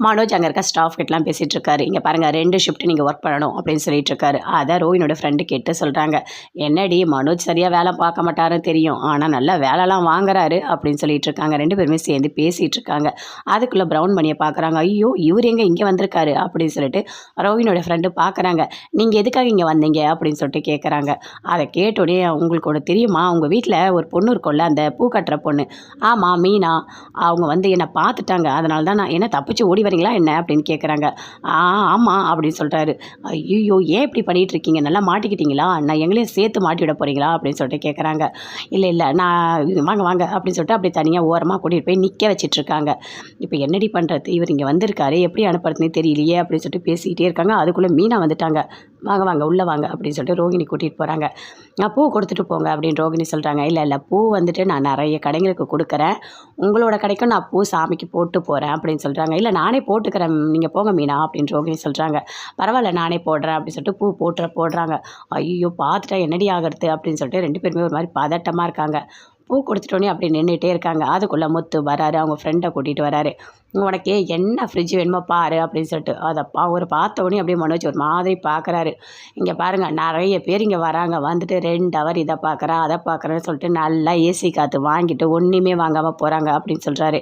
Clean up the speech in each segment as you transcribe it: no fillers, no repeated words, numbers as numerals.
மனோஜ் அங்கே இருக்க ஸ்டாஃப் கிட்டலாம் பேசிகிட்டு இருக்காரு. இங்கே பாருங்கள் 2 ஷிஃப்ட் நீங்கள் ஒர்க் பண்ணணும் அப்படின்னு சொல்லிட்டு இருக்காரு. அதை ரோஹினியோட ஃப்ரெண்டு கேட்டு சொல்கிறாங்க. என்னடி மனோஜ் சரியாக வேலை பார்க்க மாட்டாருன்னு தெரியும், ஆனால் நல்லா வேலைலாம் வாங்குறாரு அப்படின்னு சொல்லிட்டு இருக்காங்க. 2 பேருமே சேர்ந்து பேசிகிட்டு இருக்காங்க. அதுக்குள்ளே ப்ரௌன் மணியை பார்க்குறாங்க. ஐயோ இவர் எங்கே இங்கே வந்திருக்காரு அப்படின்னு சொல்லிட்டு ரோஹினியோட ஃப்ரெண்டு பார்க்குறாங்க. நீங்கள் எதுக்காக இங்கே வந்தீங்க அப்படின்னு சொல்லிட்டு கேட்குறாங்க. அதை கேட்டோடனே உங்களுக்கு ஒன்று தெரியுமா, உங்கள் வீட்டில் ஒரு பொண்ணு இருக்கும்ல, அந்த பூ கட்டுற பொண்ணு, ஆமாம் மீனா, அவங்க வந்து என்னை பார்த்துட்டாங்க, அதனால தான் நான் என்ன தப்பிச்சு ஓடி வரீங்களா என்ன அப்படின்னு கேட்குறாங்க. ஆமாம் அப்படின்னு சொல்கிறாரு. ஐயோ ஏன் இப்படி பண்ணிகிட்டு இருக்கீங்க, நல்லா மாட்டிக்கிட்டீங்களா, நான் எங்களையும் சேர்த்து மாட்டி விட போகிறீங்களா அப்படின்னு சொல்லிட்டு கேட்குறாங்க. இல்லை நான் வாங்க வாங்க அப்படின்னு சொல்லிட்டு அப்படி தனியாக ஓரமாக கூட்டிகிட்டு போய் நிற்க வச்சிட்ருக்காங்க. இப்போ என்னடி பண்ணுறது, இவர் இங்கே வந்திருக்காரு, எப்படி அனுப்புறதுனே தெரியலையே அப்படின்னு சொல்லிட்டு பேசிக்கிட்டே இருக்காங்க. அதுக்குள்ளே மீனா வந்துட்டாங்க. வாங்க வாங்க உள்ளே வாங்க அப்படின்னு சொல்லிட்டு ரோகிணி கூட்டிகிட்டு போகிறாங்க. நான் பூ கொடுத்துட்டு போங்க அப்படின்னு ரோகிணி சொல்கிறாங்க. இல்லை பூ வந்துட்டு நான் நிறைய கடைங்களுக்கு கொடுக்குறேன், உங்களோட கடைக்கும் நான் பூ சாமிக்கு போட்டு போகிறேன் அப்படின்னு சொல்கிறாங்க. இல்லை நானே போட்டுக்கிறேன், நீங்கள் போங்க மீனா அப்படின்னு ரோகிணி சொல்கிறாங்க. பரவாயில்ல நானே போடுறேன் அப்படின்னு சொல்லிட்டு பூ போடுறாங்க. ஐயோ பார்த்துட்டா என்னடி ஆகிறது அப்படின்னு சொல்லிட்டு 2 பேருமே ஒரு மாதிரி பதட்டமாக இருக்காங்க. பூ கொடுத்துட்டோன்னே அப்படி நின்றுட்டே இருக்காங்க. அதுக்குள்ளே முத்து வராரு, அவங்க ஃப்ரெண்டை கூட்டிகிட்டு வராரு. உனக்கு என்ன ஃப்ரிட்ஜ் வேணுமோ பாரு அப்படின்னு சொல்லிட்டு அதை பார்த்தோன்னே அப்படியே மனோஜ் ஒரு மாதிரி பார்க்குறாரு. இங்கே பாருங்கள் நிறைய பேர் இங்கே வராங்க, வந்துட்டு 2 ஹவர் இதை பார்க்குறேன் அதை பார்க்குறேன்னு சொல்லிட்டு நல்லா ஏசி காற்று வாங்கிட்டு ஒன்றுமே வாங்காமல் போகிறாங்க அப்படின்னு சொல்கிறாரு.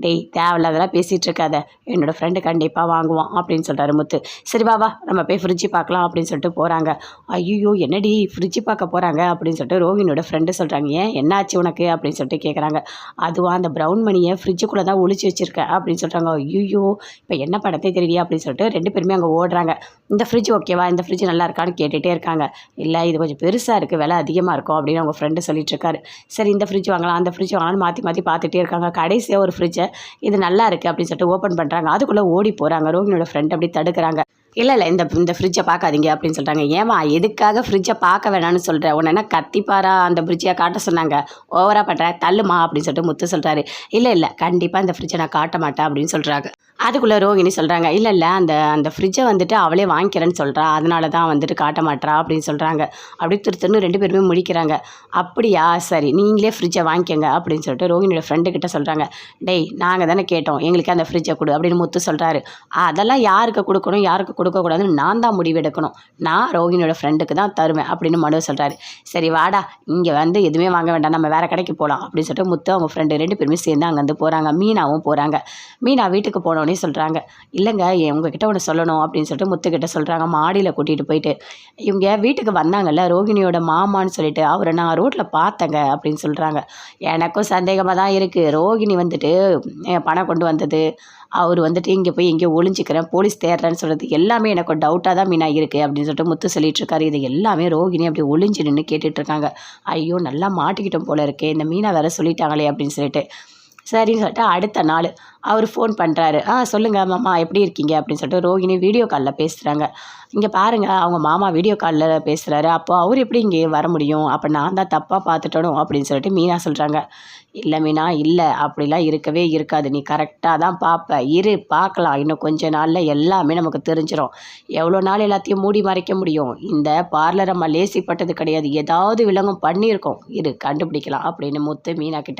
டேய் தேவையில்லாதெல்லாம் பேசிகிட்டு இருக்காத, என்னோடய ஃப்ரெண்டு கண்டிப்பாக வாங்குவான் அப்படின்னு சொல்கிறாரு முத்து. சரி வா நம்ம போய் ஃப்ரிட்ஜு பார்க்கலாம் அப்படின்னு சொல்லிட்டு போகிறாங்க. ஐயோ என்னடி ஃப்ரிட்ஜு பார்க்க போகிறாங்க அப்படின்னு சொல்லிட்டு ரோஹினியோட ஃப்ரெண்டு சொல்கிறாங்க. ஏன் என்னாச்சு உனக்கு அப்படின்னு சொல்லிட்டு கேட்குறாங்க. அதுவாக அந்த ப்ரௌன் மணியை ஃப்ரிட்ஜுக்குள்ளே தான் ஒளிச்சு வச்சுருக்கேன் அப்படின்னு சொல்கிறாங்க. ஐயோ இப்போ என்ன படத்தே தெரியலையா அப்படின்னு சொல்லிட்டு 2 பேருமே அங்கே ஓடுறாங்க. இந்த ஃப்ரிட்ஜ் ஓகேவா, இந்த ஃப்ரிட்ஜ் நல்லா இருக்கான்னு கேட்டுகிட்டே இருக்காங்க. இல்லை இது கொஞ்சம் பெருசாக இருக்குது, விலை அதிகமாக இருக்கும் அப்படின்னு அவங்க ஃப்ரெண்டு சொல்லிட்டு இருக்காரு. சரி இந்த ஃப்ரிட்ஜ் வாங்கலாம் அந்த ஃப்ரிட்ஜ் வாங்கலாம்னு மாற்றி பார்த்துட்டே இருக்காங்க. கடைசியாக ஒரு ஃப்ரிட்ஜை இது நல்லா இருக்குது அப்படின்னு சொல்லிட்டு ஓப்பன் பண்ணுறாங்க. அதுக்குள்ளே ஓடி போகிறாங்க. ரோஹினியோட ஃப்ரெண்ட் அப்படி தடுக்கிறாங்க. இல்லை இந்த ஃப்ரிட்ஜை பார்க்காதீங்க அப்படின்னு சொல்கிறாங்க. ஏமா எதுக்காக ஃப்ரிட்ஜை பார்க்க வேணான்னு சொல்கிறேன், உன்ன என்ன கத்திப்பாரா அந்த ஃப்ரிட்ஜை காட்ட சொன்னாங்க, ஓவராக பண்ணுறேன் தள்ளுமா அப்படின்னு சொல்லிட்டு முத்து சொல்கிறாரு. இல்லை கண்டிப்பாக இந்த ஃப்ரிட்ஜை நான் காட்ட மாட்டேன் அப்படின்னு சொல்கிறாங்க. அதுக்குள்ளே ரோகிணி சொல்கிறாங்க. இல்லை அந்த ஃப்ரிட்ஜை வந்துட்டு அவளே வாங்கிக்கிறேன்னு சொல்கிறா, அதனால தான் வந்துட்டு காட்ட மாட்டா அப்படின்னு சொல்கிறாங்க. அப்படி திருத்தன்னு 2 பேருமே முடிக்கிறாங்க. அப்படியா சரி நீங்களே ஃப்ரிட்ஜை வாங்கிக்கோங்க அப்படின்னு சொல்லிட்டு ரோகிணியோட ஃப்ரெண்டுக்கிட்ட சொல்கிறாங்க. டேய் நாங்கள் தானே கேட்டோம், எங்களுக்கு அந்த ஃப்ரிட்ஜை கொடு அப்படின்னு முத்து சொல்கிறாரு. அதெல்லாம் யாருக்கு கொடுக்கணும் யாருக்கு கொடுக்கக்கூடாதுன்னு நான் தான் முடிவெடுக்கணும், நான் ரோஹினியோட ஃப்ரெண்டுக்கு தான் தருவேன் அப்படின்னு மனோ சொல்கிறாரு. சரி வாடா இங்கே வந்து எதுவுமே வாங்க வேண்டாம், நம்ம வேறு கடைக்கு போகலாம் அப்படின்னு சொல்லிட்டு முத்து அவங்க ஃப்ரெண்டு 2 பேருமே சேர்ந்து அங்கேருந்து போகிறாங்க. மீனாவும் போகிறாங்க. மீனா வீட்டுக்கு போனோடனே சொல்கிறாங்க. இல்லைங்க உங்ககிட்ட ஒன்று சொல்லணும் அப்படின்னு சொல்லிட்டு முத்துக்கிட்ட சொல்கிறாங்க. மாடியில் கூட்டிகிட்டு போயிட்டு இவங்க வீட்டுக்கு வந்தாங்கல்ல ரோஹினியோட மாமான்னு சொல்லிட்டு அவரை நான் ரோட்டில் பார்த்தேங்க அப்படின்னு சொல்கிறாங்க. எனக்கும் சந்தேகமாக தான் இருக்குது, ரோஹிணி வந்துட்டு பணம் கொண்டு வந்தது, அவர் வந்துட்டு இங்கே போய் எங்கேயோ ஒளிஞ்சிக்கிறேன் போலீஸ் தேடுறேன்னு சொல்கிறது எல்லாமே எனக்கு டவுட்டாக தான் மீனா இருக்குது அப்படின்னு சொல்லிட்டு முத்து சொல்லிட்டு இருக்காரு. இது எல்லாமே ரோஹிணி அப்படி ஒளிஞ்சு நின்று கேட்டுட்ருக்காங்க. ஐயோ நல்லா மாட்டிக்கிட்டோம் போல இருக்கே, இந்த மீனா வேற சொல்லிட்டாங்களே அப்படின்னு சொல்லிட்டு. சரின்னு சொல்லிட்டு அடுத்த நாள் அவர் ஃபோன் பண்ணுறாரு. சொல்லுங்கள் மாமா எப்படி இருக்கீங்க அப்படின்னு சொல்லிட்டு ரோஹிணி வீடியோ காலில் பேசுகிறாங்க. இங்கே பாருங்கள் அவங்க மாமா வீடியோ காலில் பேசுகிறாரு, அப்போ அவர் எப்படி இங்கே வர முடியும், அப்போ நான் தான் தப்பாக பார்த்துட்டணும் அப்படின்னு சொல்லிட்டு மீனா சொல்கிறாங்க. இல்லை மீனா இல்லை அப்படிலாம் இருக்கவே இருக்காது, நீ கரெக்டாக தான் பார்ப்ப, பார்க்கலாம், இன்னும் கொஞ்ச நாளில் எல்லாமே நமக்கு தெரிஞ்சிடும். எவ்வளோ நாள் எல்லாத்தையும் மூடி மறைக்க முடியும், இந்த பார்லர் அம்மா லேசிப்பட்டது கிடையாது, ஏதாவது விலங்கம் பண்ணியிருக்கோம், கண்டுபிடிக்கலாம் அப்படின்னு முத்து மீனா கிட்ட